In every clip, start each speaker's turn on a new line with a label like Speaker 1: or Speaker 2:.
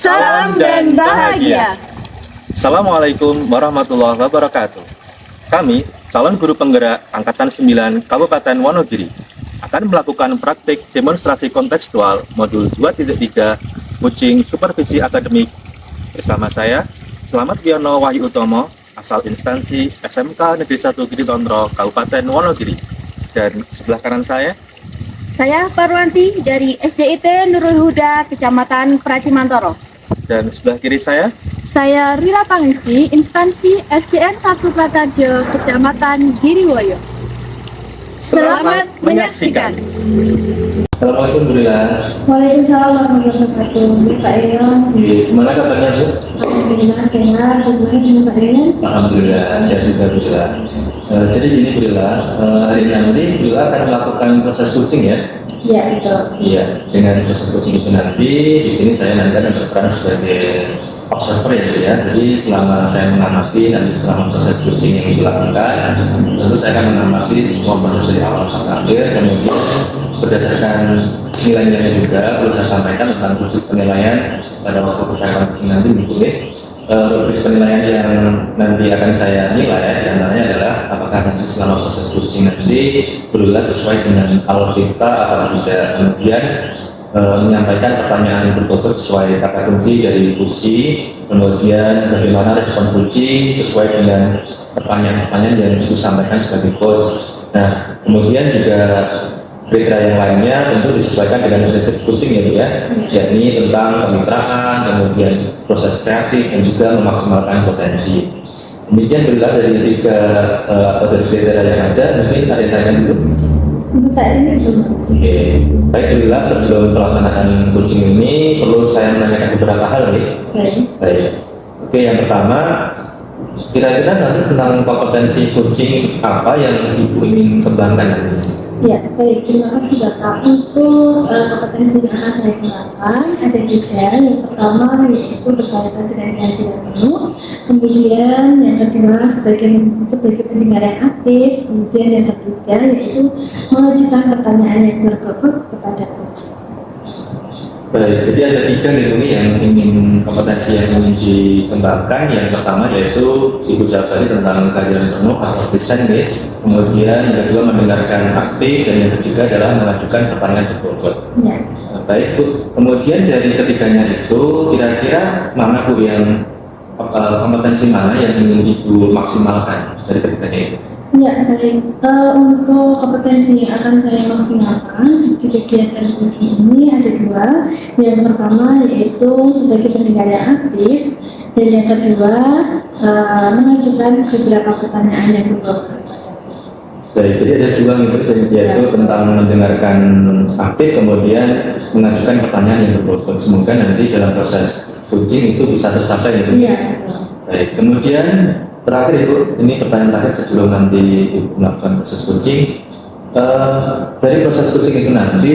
Speaker 1: Salam dan bahagia.
Speaker 2: Assalamualaikum warahmatullahi wabarakatuh. Kami, calon guru penggerak Angkatan 9 Kabupaten Wonogiri, akan melakukan praktik demonstrasi kontekstual modul 2.3 Coaching Supervisi Akademik bersama saya, Slamet Wiono Wahyu Utomo, asal instansi SMK Negeri 1 Giritontro, Kabupaten Wonogiri. Dan sebelah kanan saya
Speaker 1: Parwanti dari SDIT Nurul Huda, Kecamatan Pracimantoro.
Speaker 2: Dan sebelah kiri saya
Speaker 1: Rila Pangestu, instansi SDN 1 Prakarjo, Kecamatan Giriwoyo. Selamat menyaksikan.
Speaker 2: Assalamualaikum Bu Rila.
Speaker 1: Waalaikumsalam warahmatullahi wabarakatuh. Pak Ion.
Speaker 2: Gimana kabarnya Bu?
Speaker 1: Alhamdulillah sehat. Gimana Pak Ion?
Speaker 2: Alhamdulillah sehat juga Bu Rila. Jadi gini Bu Rila, hari ini nanti Bu Rila akan melakukan proses coaching ya?
Speaker 1: Iya betul.
Speaker 2: Iya, dengan proses coaching itu nanti di sini saya nanti akan berperan sebagai observer ya Bu ya. Jadi selama saya mengamati nanti selama proses coaching yang dilakukan, tentu saya akan mengamati semua proses dari awal sampai akhir. Kemudian berdasarkan nilai-nilainya juga perlu saya sampaikan tentang rubrik penilaian pada waktu persiapan coaching nanti berikutnya. Rubrik penilaian yang nanti akan saya nilai diantaranya adalah apakah nanti selama proses coaching nanti berulang sesuai dengan alur kita atau tidak. Kemudian menyampaikan pertanyaan berikut sesuai kata kunci dari kunci, kemudian bagaimana respon kunci sesuai dengan pertanyaan-pertanyaan yang disampaikan sebagai coach. Nah, kemudian juga kriteria yang lainnya tentu disesuaikan dengan prinsip coaching ya Bu ya, yakni tentang kemitraan, kemudian proses kreatif dan juga memaksimalkan potensi. Demikian berilah dari tiga atau dari kriteria yang ada, mungkin ada yang tanya dulu.
Speaker 1: Saat ini belum.
Speaker 2: Oke, baik berilah sebelum pelaksanaan coaching ini perlu saya menanyakan beberapa hal nih. Baik. Oke, yang pertama, kira-kira nanti tentang kompetensi coaching apa yang Ibu ingin kembangkan nanti?
Speaker 1: Ya, baik. Terima kasih Bapak. Untuk kompetensi yang akan saya kembangkan ada tiga. Yang pertama yaitu berkaitan dengan kajian penuh. Kemudian yang kedua sebagai pendengar yang aktif. Kemudian yang ketiga yaitu mengajukan pertanyaan yang berbobot kepada coach.
Speaker 2: Baik, jadi ada tiga nih yang ingin kompetensi yang ingin dikembangkan. Yang pertama yaitu Ibu jawab tentang kajian penuh atau desain nih. Kemudian yang kedua mendengarkan aktif dan yang ketiga adalah mengajukan pertanyaan berbobot.
Speaker 1: Ya.
Speaker 2: Baik Bu, kemudian dari ketiganya itu kira-kira mana Bu yang kompetensi mana yang ingin Ibu maksimalkan dari ketiganya itu?
Speaker 1: Ya, baik. Untuk kompetensi yang akan saya maksimalkan di kegiatan coaching ini ada dua. Yang pertama yaitu sebagai pendengar yang aktif, dan yang kedua mengajukan beberapa pertanyaan yang berbobot.
Speaker 2: Baik, jadi ada dua yaitu tentang mendengarkan aktif, kemudian mengajukan pertanyaan yang berbobot. Semoga nanti dalam proses coaching itu bisa tercapai ya Bu.
Speaker 1: Iya.
Speaker 2: Baik, kemudian terakhir Ibu, ini pertanyaan terakhir sebelum nanti Ibu melakukan proses coaching. Dari proses coaching itu nanti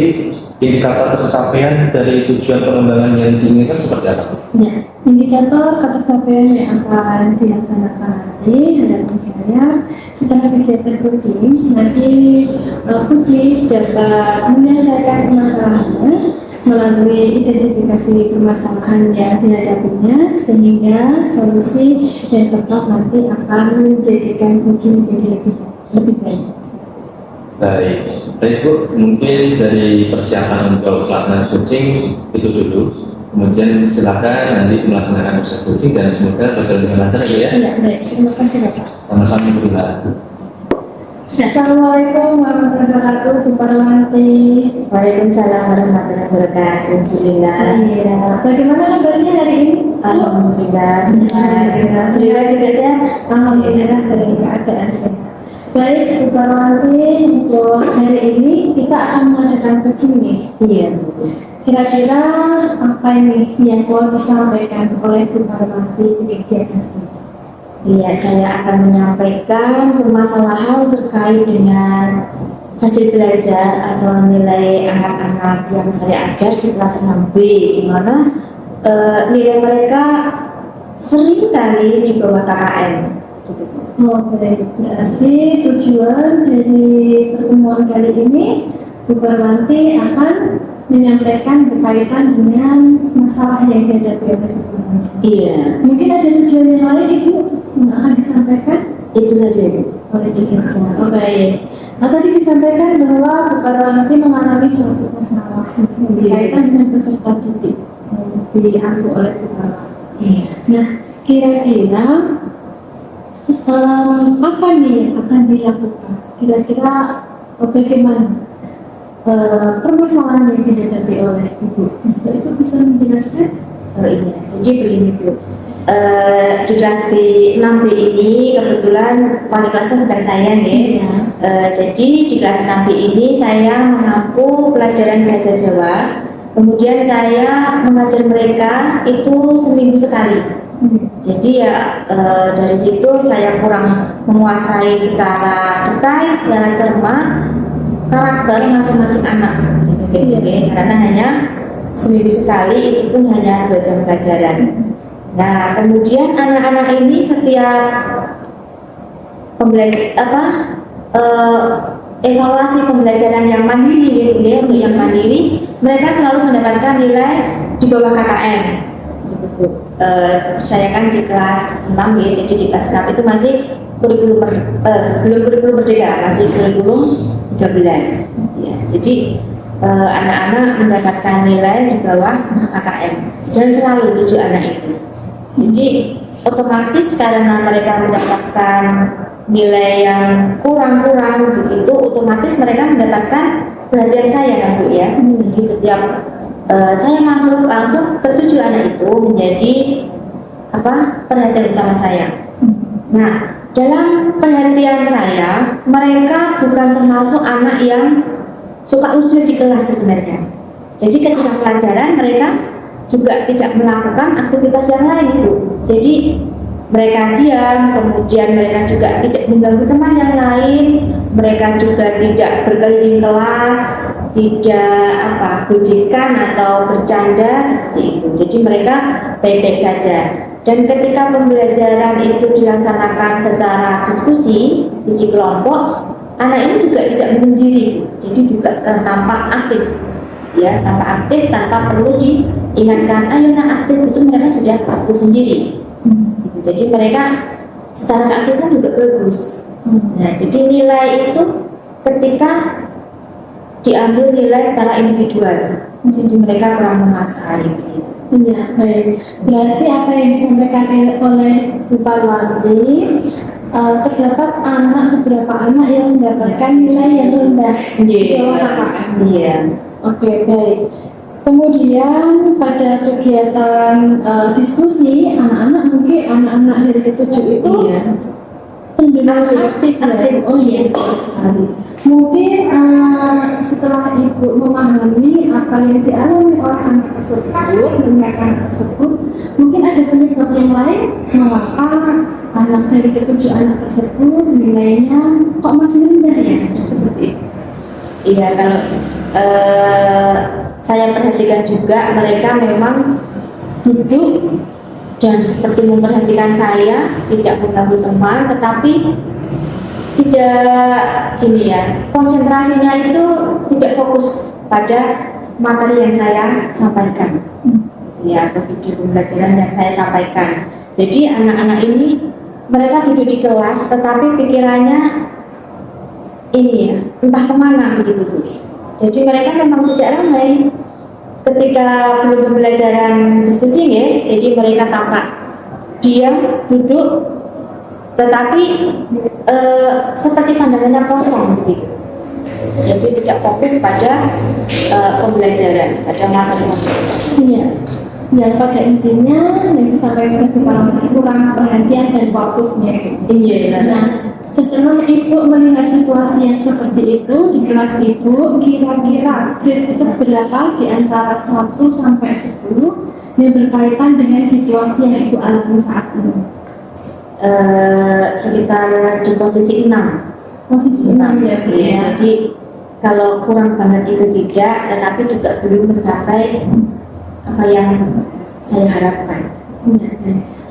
Speaker 2: indikator tercapaian dari tujuan pengembangan yang diinginkan seperti apa?
Speaker 1: Ya, indikator ketercapaian yang akan dilaksanakan nanti harapan saya setelah kegiatan coaching nanti coaching dapat menyelesaikan permasalahannya melalui identifikasi permasalahan yang dihadapinya sehingga solusi yang tepat nanti akan menjadikan coaching menjadi lebih baik.
Speaker 2: Baik Bu, mungkin dari persiapan untuk pelaksanaan coaching itu dulu. Kemudian silakan nanti melaksanakan proses coaching dan semoga berjalan dengan lancar ya.
Speaker 1: Iya, baik. Terima kasih Bapak.
Speaker 2: Sama-sama Bu Rila.
Speaker 1: Assalamualaikum warahmatullahi wabarakatuh, Bu Parwanti.
Speaker 3: Waalaikumsalam warahmatullahi wabarakatuh. Alhamdulillah.
Speaker 1: Iya. Bagaimana kabarnya hari ini?
Speaker 3: Alhamdulillah sehat. Alhamdulillah juga sehat.
Speaker 1: Alhamdulillah dari keadaan sehat. Baik, Bu Parwanti, untuk hari ini kita akan mengadakan coaching nih.
Speaker 3: Iya.
Speaker 1: Kira-kira apa ini yang mau disampaikan oleh Bu Parwanti di kegiatan ini?
Speaker 3: Iya, saya akan menyampaikan permasalahan terkait dengan hasil belajar atau nilai anak-anak yang saya ajar di kelas 6B, di mana nilai mereka sering kali di bawah KKM.
Speaker 1: Oh, baik. Berarti tujuan dari pertemuan kali ini Bu Parwanti akan menyampaikan berkaitan dengan masalah yang dihadapi oleh ibu.
Speaker 3: Iya,
Speaker 1: Mungkin ada tujuan yang lain itu yang akan disampaikan
Speaker 3: itu saja Ibu.
Speaker 1: oleh Jessica. Oh baik. Nah, tadi disampaikan bahwa Bu Parwanti mengalami suatu masalah berkaitan dengan peserta didik yang diambil oleh Bu Parwanti.
Speaker 3: Iya.
Speaker 1: Nah, kira-kira apa nih yang akan dilakukan? Kira-kira bagaimana permasalahan yang dihadapi oleh Ibu? Itu bisa menjelaskan?
Speaker 3: Oh iya, jadi begini Bu. Di kelas di 6B ini kebetulan wali kelasnya bukan saya nih.
Speaker 1: Iya.
Speaker 3: Jadi di kelas 6B ini saya mengampu pelajaran bahasa Jawa. Kemudian saya mengajar mereka itu seminggu sekali. Jadi ya dari situ saya kurang menguasai secara detail, secara cermat karakter masing-masing anak. Gitu. Karena hanya seminggu sekali, itu pun hanya 2 jam pelajaran. Nah, kemudian anak-anak ini setiap evaluasi pembelajaran yang mandiri, untuk yang mandiri, mereka selalu mendapatkan nilai di bawah KKM. Gitu. Saya kan di kelas 6 ya, jadi di kelas 6 itu masih kurikulum sebelum kurikulum merdeka, masih kurikulum 13. Ya, jadi anak-anak mendapatkan nilai di bawah KKM dan selalu 7 anak itu. Jadi otomatis karena mereka mendapatkan nilai yang kurang begitu, otomatis mereka mendapatkan perhatian saya kan Bu ya. Jadi setiap saya masuk langsung ke 7 anak itu menjadi perhatian utama saya. Nah, dalam perhatian saya mereka bukan termasuk anak yang suka usil di kelas sebenarnya. Jadi ketika pelajaran mereka juga tidak melakukan aktivitas yang lain Bu. Jadi mereka diam, kemudian mereka juga tidak mengganggu teman yang lain, mereka juga tidak berkeliling kelas, tidak gojekan atau bercanda seperti itu. Jadi mereka baik-baik saja. Dan ketika pembelajaran itu dilaksanakan secara diskusi kelompok, anak ini juga tidak menyendiri, jadi juga tampak aktif, ya, tanpa perlu diingatkan, ayo nak aktif, itu mereka sudah aktif sendiri. Gitu. Jadi mereka secara keaktifan juga bagus. Nah, jadi nilai itu ketika diambil nilai secara individual, jadi mereka kurang mengasah gitu.
Speaker 1: Iya, baik. Berarti apa yang disampaikan oleh Bu Parwanti, terdapat beberapa anak yang mendapatkan nilai yang rendah.
Speaker 3: Iya.
Speaker 1: Oke, baik. Kemudian pada kegiatan diskusi, anak-anak dari ketujuh itu cenderung aktif ya. Oh iya, sekali. Mungkin setelah Ibu memahami apa yang dialami oleh anak tersebut, mungkin ada penyebab yang lain mengapa anak dari ketujuh anak tersebut nilainya kok masih rendah ya, seperti itu.
Speaker 3: Iya, kalau saya perhatikan juga mereka memang duduk dan seperti memperhatikan saya, tidak mengganggu teman, tetapi tidak konsentrasinya itu tidak fokus pada materi yang saya sampaikan, ya, atau video pembelajaran yang saya sampaikan. Jadi anak-anak ini mereka duduk di kelas, tetapi pikirannya entah kemana begitu tuh. Jadi mereka memang tidak ramai ketika belum pembelajaran diskusi ya. Jadi mereka tampak diam, duduk, tetapi seperti pandangannya kosong begitu. Jadi tidak fokus pada pembelajaran, pada materi.
Speaker 1: Iya. Yang pada intinya yang disampaikan itu kurang perhatian dan fokusnya.
Speaker 3: Iya.
Speaker 1: Nah, setelah Ibu melihat situasi yang seperti itu di kelas Ibu, kira-kira grade itu berapa di antara 1 sampai 10 yang berkaitan dengan situasi yang Ibu alami saat ini?
Speaker 3: Sekitar di posisi 6.
Speaker 1: Posisi 6 ya, Bu, ya.
Speaker 3: Jadi kalau kurang banget itu tidak, tetapi juga belum mencapai apa yang saya harapkan.
Speaker 1: Ya.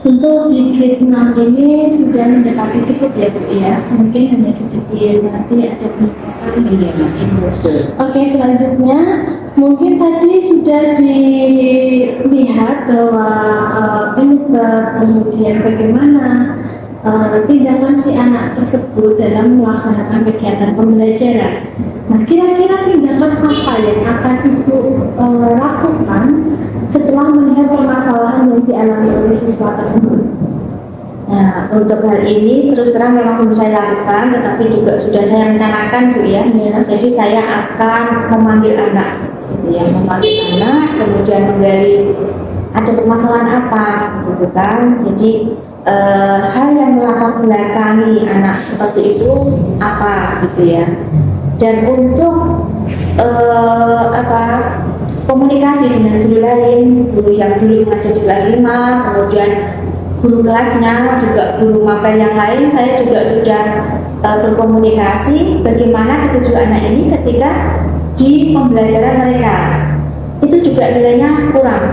Speaker 1: Untuk di grade 6 ini sudah mendekati cukup ya Bu ya, mungkin hanya sedikit nanti ada peningkatan
Speaker 3: Iya, betul.
Speaker 1: Oke, selanjutnya mungkin tadi sudah dilihat bahwa penyebab kemudian bagaimana tindakan si anak tersebut dalam melaksanakan kegiatan pembelajaran. Nah, kira-kira tindakan apa yang akan Ibu lakukan setelah melihat permasalahan yang dialami oleh siswa tersebut?
Speaker 3: Nah, untuk hal ini terus terang memang belum saya lakukan, tetapi juga sudah saya rencanakan Bu ya. Jadi saya akan memanggil anak, gitu ya, memanggil anak, kemudian menggali ada permasalahan apa, gitu kan. Jadi hal yang melatar belakangi anak seperti itu apa, gitu ya. Dan untuk komunikasi dengan guru lain, guru yang dulu ada di kelas 5, kemudian guru kelasnya, juga guru mapel yang lain, saya juga sudah berkomunikasi bagaimana ketujuh anak ini ketika di pembelajaran mereka itu juga nilainya kurang.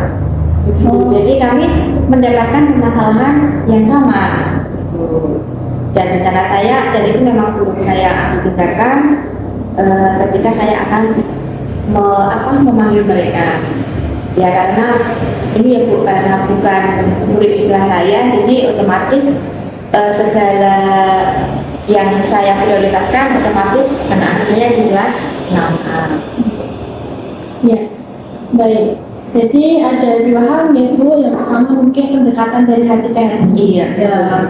Speaker 3: Jadi kami mendapatkan permasalahan yang sama. Dan rencana saya, dan itu memang belum saya ambil tindakan ketika saya akan memanggil mereka. Ya karena ini ya Bu, karena bukan murid di kelas saya, jadi otomatis segala yang saya prioritaskan otomatis anak-anak saya di kelas 6A.
Speaker 1: Ya, baik. Jadi ada dua hal ya Bu, yang pertama mungkin pendekatan dari hati ke hati
Speaker 3: Iya.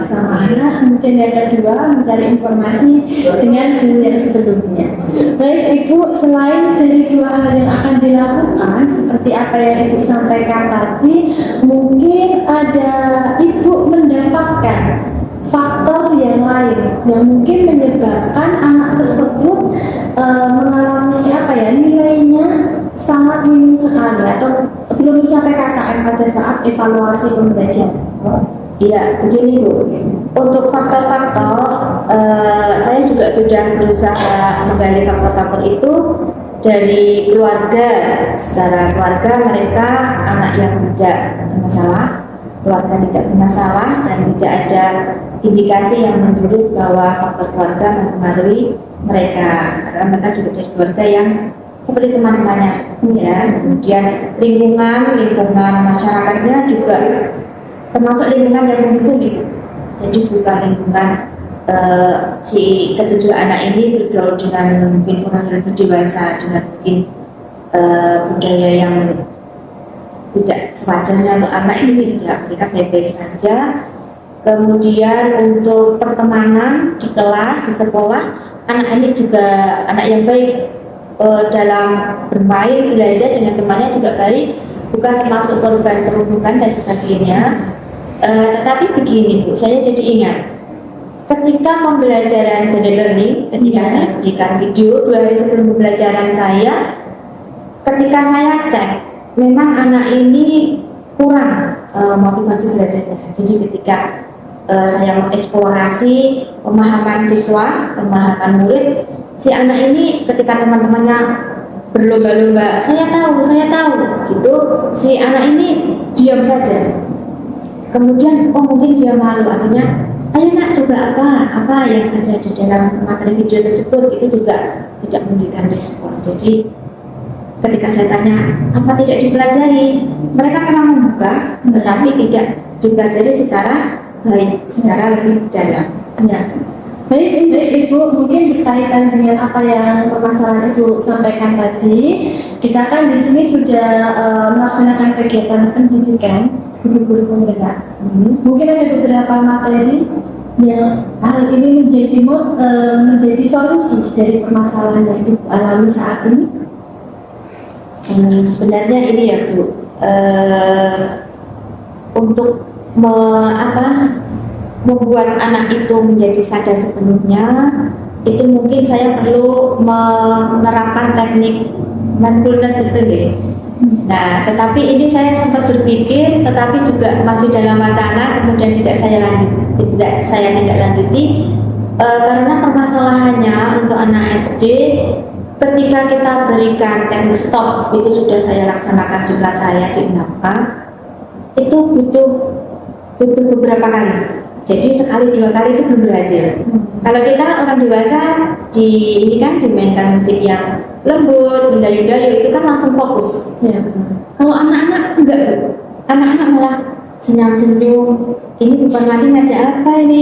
Speaker 1: sama anak, kemudian yang kedua mencari informasi dengan guru yang sebelumnya. Baik Ibu, selain dari dua hal yang akan dilakukan seperti apa yang Ibu sampaikan tadi, mungkin ada Ibu mendapatkan faktor yang lain yang mungkin menyebabkan anak tersebut mengalami nilainya sangat minim sekali atau belum mencapai KKM pada saat evaluasi pembelajaran.
Speaker 3: Iya, begini Bu. Untuk faktor-faktor, saya juga sudah berusaha menggali faktor-faktor itu dari keluarga. Secara keluarga mereka anak yang tidak bermasalah, keluarga tidak bermasalah, dan tidak ada indikasi yang menjurus bahwa faktor keluarga mempengaruhi mereka. Karena mereka juga dari keluarga yang seperti teman-temannya, ya. Kemudian lingkungan masyarakatnya juga termasuk lingkungan yang mendukung itu. Jadi bukan lingkungan si ketujuh anak ini bergaul dengan mungkin orang yang lebih dewasa, dengan mungkin budaya yang tidak sewajarnya untuk anak ini, tidak, mereka baik-baik saja. Kemudian untuk pertemanan di kelas, di sekolah, anak ini juga anak yang baik dalam bermain, belajar dengan temannya juga baik, bukan termasuk korban perundungan dan sebagainya. Tetapi begini Bu, saya jadi ingat ketika pembelajaran blended learning, ketika saya berikan video 2 hari sebelum pembelajaran saya, ketika saya cek memang anak ini kurang motivasi belajarnya. Jadi ketika saya mengeksplorasi pemahaman siswa, pemahaman murid, si anak ini ketika teman-temannya berlomba-lomba, saya tahu, gitu, si anak ini diam saja. Kemudian, mungkin dia malu, akhirnya, ayo nak coba apa yang ada di dalam materi video tersebut, itu juga tidak memberikan respon. Jadi, ketika saya tanya, apa tidak dipelajari? Mereka memang membuka, tetapi tidak dipelajari secara baik, secara lebih dalam.
Speaker 1: Ya. Baik, Ibu, mungkin berkaitan dengan apa yang permasalahan Ibu sampaikan tadi, kita kan di sini sudah melaksanakan kegiatan pendidikan guru-guru penggerak. Mungkin ada beberapa materi yang hal ini menjadi solusi dari permasalahan yang Ibu alami saat ini.
Speaker 3: Sebenarnya ini ya Bu, untuk membuat anak itu menjadi sadar sepenuhnya, itu mungkin saya perlu menerapkan teknik mindfulness itu deh. Nah, tetapi ini saya sempat berpikir, tetapi juga masih dalam wacana, kemudian tidak saya tidak lanjuti, karena permasalahannya untuk anak SD, ketika kita berikan teknik stop, itu sudah saya laksanakan di kelas saya di 6A, itu butuh butuh beberapa kali. Jadi sekali dua kali itu belum berhasil. Kalau kita orang dewasa ini kan dimainkan musik yang lembut, mendayu-dayu itu kan langsung fokus.
Speaker 1: Ya, betul.
Speaker 3: Kalau anak-anak enggak, Bu. Anak-anak malah senyum-senyum. Ini bukan lagi ngajak apa ini.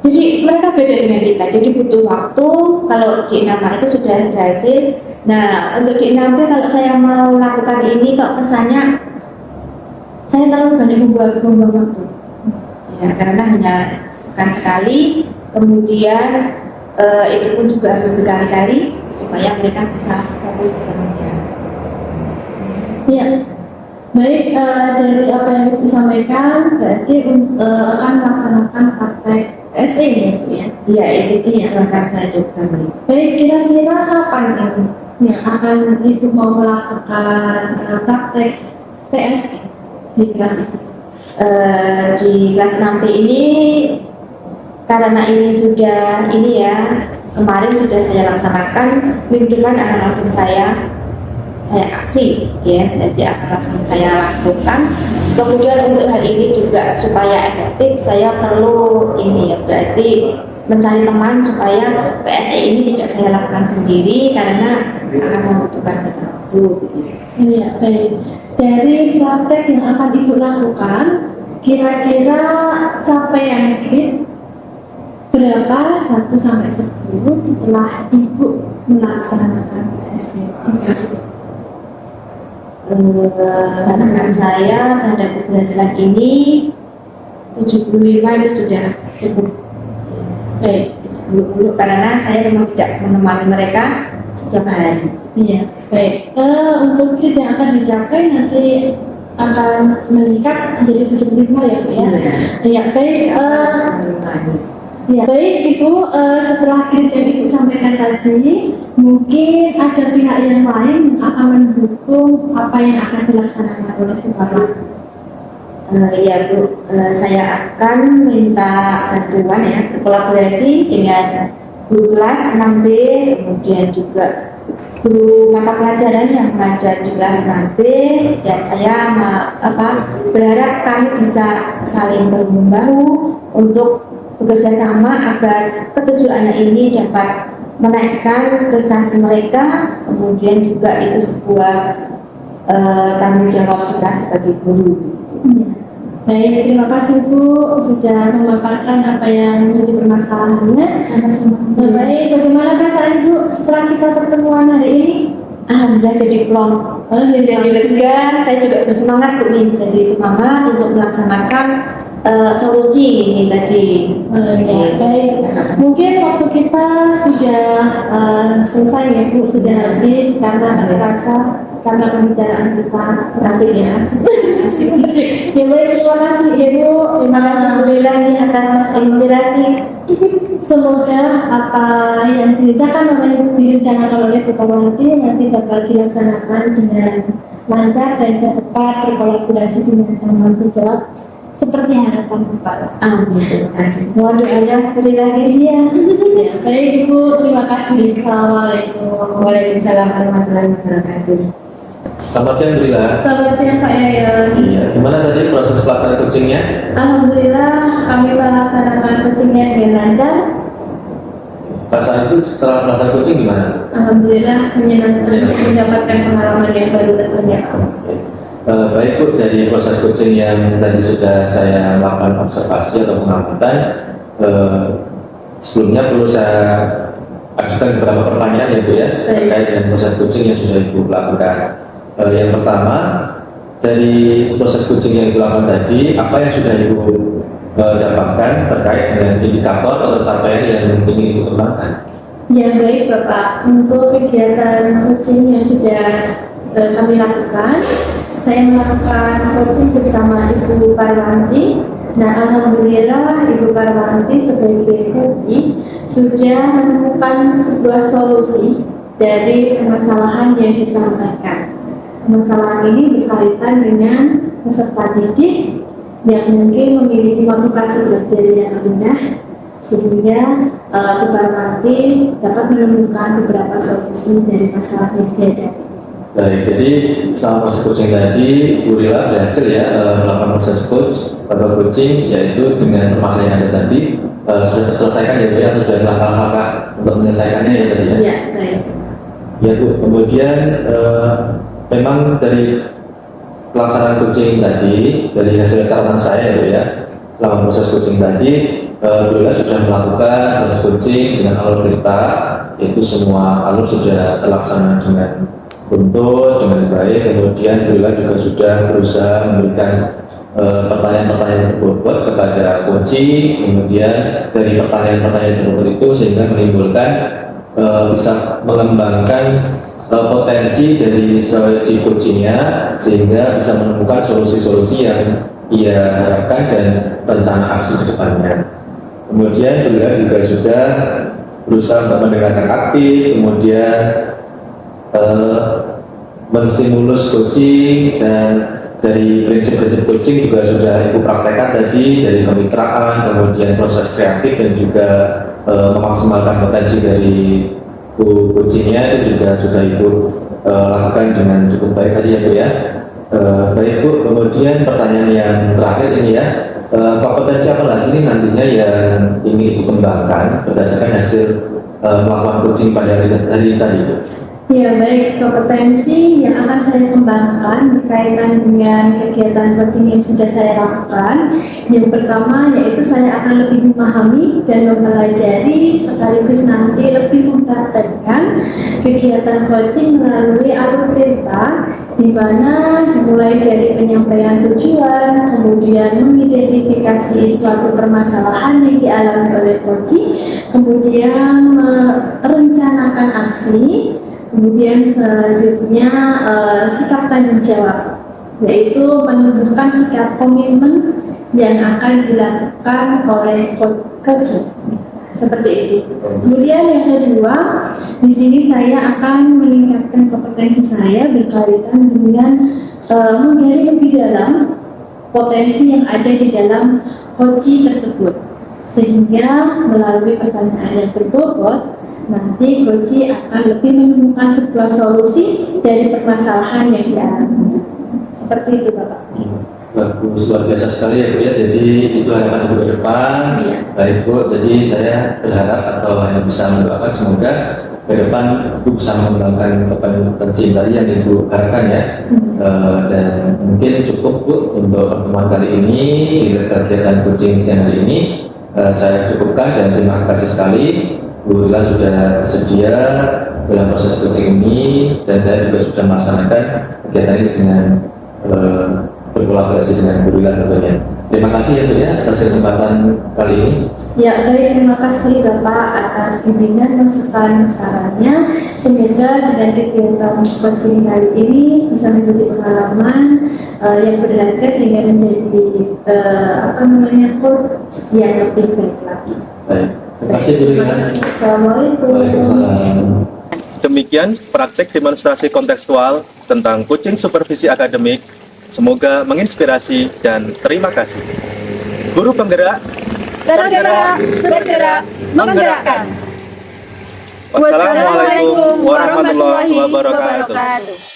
Speaker 3: Jadi mereka beda dengan kita. Jadi butuh waktu. Kalau di 6A itu sudah berhasil. Nah, untuk di 6B kalau saya mau lakukan ini kok kesannya saya terlalu banyak membuang waktu. Ya, karena hanya sekali, kemudian itu pun juga harus berkali-kali supaya mereka bisa fokus sepenuhnya.
Speaker 1: Ya, baik, dari apa yang Ibu sampaikan berarti akan melaksanakan praktek PSE ya Bu ya?
Speaker 3: Iya, itu akan saya coba.
Speaker 1: Baik, kira-kira kapan Ibu yang akan Ibu mau melakukan praktek PSE di kelas itu?
Speaker 3: Di kelas 6B ini karena ini sudah kemarin sudah saya laksanakan, minggu depan akan langsung saya aksi ya, jadi akan langsung saya lakukan. Kemudian untuk hal ini juga supaya efektif saya perlu berarti mencari teman supaya PSE ini tidak saya lakukan sendiri karena akan membutuhkan waktu.
Speaker 1: Iya, baik. Dari praktek yang akan Ibu lakukan, kira-kira capaian grid berapa 1 sampai 10 setelah Ibu melaksanakan PSE di kelas itu?
Speaker 3: Harapan saya terhadap keberhasilan ini 75 itu sudah cukup.
Speaker 1: Baik.
Speaker 3: Dulu karena saya memang tidak menemani mereka setiap hari.
Speaker 1: Iya, baik. Untuk grid yang akan dicapai nanti akan meningkat menjadi 75 ya Bu ya? Iya, baik. Ya, baik Ibu, setelah grid yang Ibu sampaikan tadi, mungkin ada pihak yang lain yang akan mendukung apa yang akan dilaksanakan oleh Bu Parwan.
Speaker 3: Ya Bu, saya akan minta bantuan ya, berkolaborasi dengan guru kelas 6B, kemudian juga guru mata pelajaran yang mengajar di kelas 6B, dan saya berharap kami bisa saling bahu-membahu untuk bekerja sama agar ketujuh anak ini dapat menaikkan prestasi mereka, kemudian juga itu sebuah tanggung jawab kita sebagai guru.
Speaker 1: Baik, terima kasih Bu sudah memaparkan apa yang menjadi permasalahannya.
Speaker 3: Sama-sama.
Speaker 1: Baik, bagaimana perasaan Ibu setelah kita pertemuan hari ini?
Speaker 3: Alhamdulillah jadi plong, jadi lega. Saya juga bersemangat Bu nih, jadi semangat untuk melaksanakan solusi ini tadi.
Speaker 1: Ya, baik. Mungkin waktu kita sudah selesai ya Bu, sudah habis karena terasa karena pembicaraan kita
Speaker 3: Asik ya.
Speaker 1: asik. Ya baik, terima kasih Ibu.
Speaker 3: Terima kasih Bu Lila atas inspirasi.
Speaker 1: Semoga apa yang direncanakan oleh Bu Parwan nanti dapat dilaksanakan dengan lancar dan tepat berkolaborasi dengan teman sejawat seperti harapan Bu Parwan.
Speaker 3: Amin. Terima kasih. Mohon doanya Bu Lila.
Speaker 1: Iya. Ya, baik Ibu, terima kasih. Assalamualaikum.
Speaker 3: Waalaikumsalam warahmatullahi wabarakatuh.
Speaker 2: Selamat siang Bu Lila.
Speaker 1: Selamat siang Pak Yayan.
Speaker 2: Iya, gimana tadi proses pelaksanaan coachingnya?
Speaker 1: Alhamdulillah kami melaksanakan coachingnya dengan lancar.
Speaker 2: Perasaan itu setelah pelaksanaan coaching gimana?
Speaker 1: Alhamdulillah menyenangkan, mendapatkan pengalaman yang baru tentunya.
Speaker 2: Baik Bu, dari proses coaching yang tadi sudah saya lakukan observasi atau pengamatan, sebelumnya perlu saya ajukan beberapa pertanyaan ya Bu ya, terkait dengan proses coaching yang sudah Ibu lakukan. Yang pertama, dari proses coaching yang Ibu lakukan tadi, apa yang sudah Ibu dapatkan terkait dengan indikator atau capaian yang ingin Ibu kembangkan?
Speaker 1: Ya baik Bapak, untuk kegiatan coaching yang sudah kami lakukan, saya melakukan coaching bersama Ibu Parwanti. Nah, alhamdulillah Ibu Parwanti sebagai coach sudah menemukan sebuah solusi dari permasalahan yang disampaikan. Permasalahan ini berkaitan dengan peserta didik yang mungkin memiliki motivasi belajar yang rendah, sehingga Ibu Parwanti dapat menemukan beberapa solusi dari masalah yang dihadapi.
Speaker 2: Baik, jadi selama proses coaching tadi, Bu Rila berhasil ya melakukan proses coach atau coaching, yaitu dengan permasalahan yang ada tadi sudah terselesaikan ya Bu ya, atau sudah langkah-langkah untuk menyelesaikannya ya tadi ya?
Speaker 1: Iya, baik.
Speaker 2: Ya Bu, kemudian memang dari pelaksanaan coaching tadi, dari hasil catatan saya ya Bu ya, selama proses coaching tadi, Bu Rila sudah melakukan proses coaching dengan alur cerita, yaitu semua alur sudah terlaksana dengan untuk dengan baik. Kemudian Brila juga sudah berusaha memberikan pertanyaan-pertanyaan berbobot kepada coaching. Kemudian dari pertanyaan-pertanyaan berbobot itu sehingga menimbulkan bisa mengembangkan potensi dari si coachingnya, sehingga bisa menemukan solusi-solusi yang ia harapkan dan rencana aksi ke depannya. Kemudian Brila juga sudah berusaha untuk mendengarkan aktif, kemudian menstimulus coaching, dan dari prinsip-prinsip coaching juga sudah Ibu praktekkan tadi, dari kemitraan, kemudian proses kreatif, dan juga memaksimalkan potensi dari coachingnya itu juga sudah Ibu lakukan dengan cukup baik tadi ya Bu ya. Baik Bu, kemudian pertanyaan yang terakhir ini ya, kompetensi apa lagi ini nantinya yang ingin Ibu kembangkan berdasarkan hasil melakukan coaching pada hari tadi Bu?
Speaker 1: Ya, baik. Kompetensi yang akan saya kembangkan berkaitan dengan kegiatan coaching yang sudah saya lakukan. Yang pertama yaitu saya akan lebih memahami dan mempelajari sekaligus nanti lebih mempraktekkan kegiatan coaching melalui alur cerita, di mana dimulai dari penyampaian tujuan, kemudian mengidentifikasi suatu permasalahan yang dialami oleh coaching, kemudian merencanakan aksi, kemudian selanjutnya sikap tanggung jawab, yaitu menunjukkan sikap komitmen yang akan dilakukan oleh coach. Seperti itu. Kemudian yang kedua, di sini saya akan meningkatkan kompetensi saya berkaitan dengan menggali lebih dalam potensi yang ada di dalam coaching tersebut, sehingga melalui pertanyaan yang berbobot nanti coaching akan lebih menemukan sebuah solusi dari permasalahan yang dialami. Seperti itu Bapak.
Speaker 2: Bagus, luar biasa sekali ya Bu ya. Jadi itu harapan Ibu ke depan.
Speaker 1: Iya.
Speaker 2: Baik Bu, jadi saya berharap atau hanya bisa mendoakan semoga ke depan Ibu bisa mengembangkan kompetensi tadi yang Ibu harapkan ya. Dan mungkin cukup Bu untuk pertemuan kali ini di kegiatan coaching siang hari ini. Saya cukupkan dan terima kasih sekali Bu Rila sudah bersedia dalam proses coaching ini, dan saya juga sudah melaksanakan kegiatan ini dengan berkolaborasi dengan Bu Rila tentunya. Terima kasih ya Bu ya atas kesempatan kali ini.
Speaker 1: Ya, baik, terima kasih Bapak atas bimbingan masukan sarannya. Semoga dengan kegiatan coaching kali ini bisa menjadi pengalaman yang berharga sehingga menjadi coach yang lebih baik lagi.
Speaker 2: Baik. Terima kasih Bu Rila.
Speaker 1: Assalamualaikum.
Speaker 2: Waalaikumsalam.
Speaker 4: Demikian praktek demonstrasi kontekstual tentang coaching supervisi akademik. Semoga menginspirasi dan terima kasih. Guru penggerak,
Speaker 5: bergerak, menggerakkan.
Speaker 4: Wassalamualaikum warahmatullahi wabarakatuh.